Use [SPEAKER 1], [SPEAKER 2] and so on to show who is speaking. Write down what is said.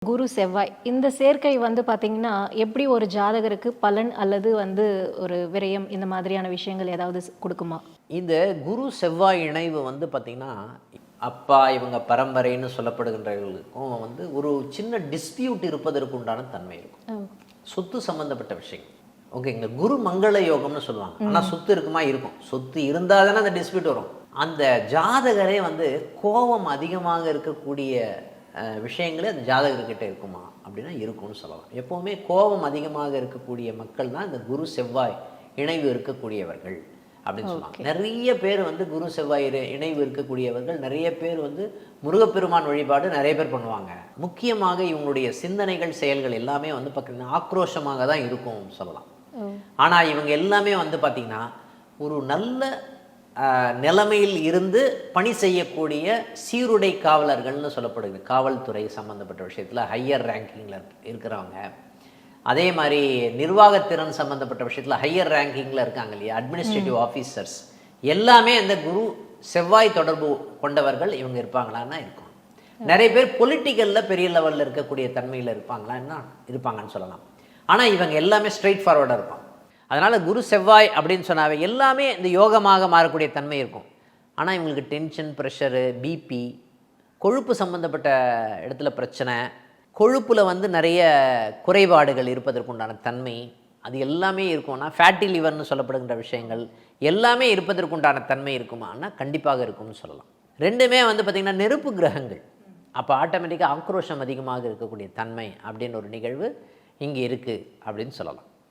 [SPEAKER 1] குரு செவ்வாய் இந்த சேர்க்கை வந்து பார்த்தீங்கன்னா, எப்படி ஒரு ஜாதகருக்கு பலன் அல்லது வந்து ஒரு விரயம் இந்த மாதிரியான விஷயங்கள் ஏதாவது குடுக்குமா?
[SPEAKER 2] இந்த குரு செவ்வாய் இணைவு வந்து பார்த்திங்கன்னா, அப்பா இவங்க பரம்பரைன்னு சொல்லப்படுகின்றவர்களுக்கும் வந்து ஒரு சின்ன டிஸ்பியூட் இருப்பதற்கு உண்டான தன்மை இருக்கும். சொத்து சம்பந்தப்பட்ட விஷயம். ஓகேங்க, குரு மங்கள யோகம்னு சொல்லுவாங்க. ஆனால் சொத்து இருக்குமா? இருக்கும். சொத்து இருந்தால் தானே அந்த டிஸ்பியூட் வரும். அந்த ஜாதகரே வந்து கோபம் அதிகமாக இருக்கக்கூடிய விஷயங்களே அந்த ஜாதகர்கிட்ட இருக்குமா அப்படின்னா இருக்கும்னு சொல்லலாம். எப்போவுமே கோபம் அதிகமாக இருக்கக்கூடிய மக்கள் தான் இந்த குரு செவ்வாய் இணைவு இருக்கக்கூடியவர்கள் அப்படின்னு சொல்லுவாங்க. நிறைய பேர் வந்து குரு செவ்வாய் இணைவு இருக்கக்கூடியவர்கள், நிறைய பேர் வந்து முருகப்பெருமான் வழிபாடு நிறைய பேர் பண்ணுவாங்க. முக்கியமாக இவங்களுடைய சிந்தனைகள் செயல்கள் எல்லாமே வந்து பார்த்தீங்கன்னா ஆக்ரோஷமாக தான் இருக்கும் சொல்லலாம். ஆனால் இவங்க எல்லாமே வந்து பார்த்திங்கன்னா ஒரு நல்ல நிலைமையில் இருந்து பணி செய்யக்கூடிய சீருடை காவலர்கள்னு சொல்லப்படுது. காவல்துறை சம்மந்தப்பட்ட விஷயத்தில் ஹையர் ரேங்கிங்கில் இருக்கிறவங்க, அதே மாதிரி நிர்வாகத்திறன் சம்மந்தப்பட்ட விஷயத்தில் ஹையர் ரேங்கிங்கில் இருக்காங்க இல்லையா, அட்மினிஸ்ட்ரேட்டிவ் ஆஃபீஸர்ஸ், எல்லாமே அந்த குரு செவ்வாய் தொடர்பு கொண்டவர்கள் இவங்க இருப்பாங்களான்னா இருக்கும். நிறைய பேர் பொலிட்டிக்கலில் பெரிய லெவலில் இருக்கக்கூடிய தன்மையில் இருப்பாங்களான்னா இருப்பாங்கன்னு சொல்லலாம். ஆனால் இவங்க எல்லாமே ஸ்ட்ரெயிட் ஃபார்வர்டாக இருப்பாங்க. அதனால் குரு செவ்வாய் அப்படின்னு சொன்னாவே எல்லாமே இந்த யோகமாக மாறக்கூடிய தன்மை இருக்கும். ஆனால் இவங்களுக்கு டென்ஷன், ப்ரெஷரு, பிபி, கொழுப்பு சம்மந்தப்பட்ட இடத்துல பிரச்சனை, கொழுப்பில் வந்து நிறைய குறைபாடுகள் இருப்பதற்குண்டான தன்மை, அது எல்லாமே இருக்கும்னா ஃபேட்டி லிவர்னு சொல்லப்படுகின்ற விஷயங்கள் எல்லாமே இருப்பதற்குண்டான தன்மை இருக்குமானா கண்டிப்பாக இருக்கும்னு சொல்லலாம். ரெண்டுமே வந்து பார்த்திங்கன்னா நெருப்பு கிரகங்கள். அப்போ ஆட்டோமேட்டிக்காக ஆக்ரோஷம் அதிகமாக இருக்கக்கூடிய தன்மை அப்படின்னு ஒரு நிகழ்வு இங்கே இருக்குது அப்படின்னு சொல்லலாம்.